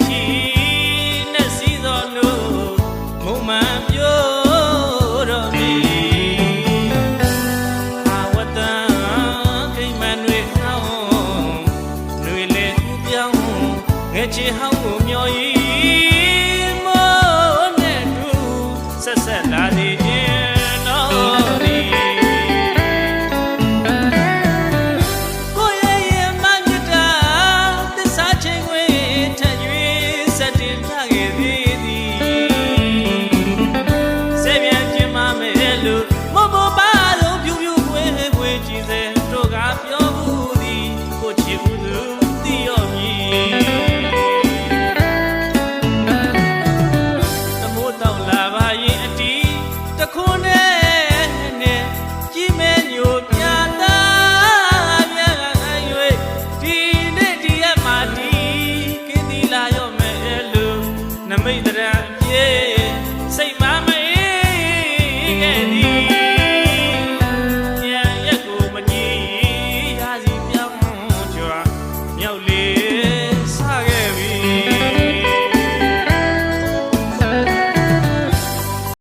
ချီနဲ့စီသောလို့မုံမှန်ပြောတော့မီအာဝတ္တခိမန်တွေဟောင်းတွေလေသူပြောင်းငယ်ချီဟောင်းကိုမျောရီမောနဲ့တူဆက်ဆက်လာသည်ခြင်းတော်သည်နမိတ်တရပြေ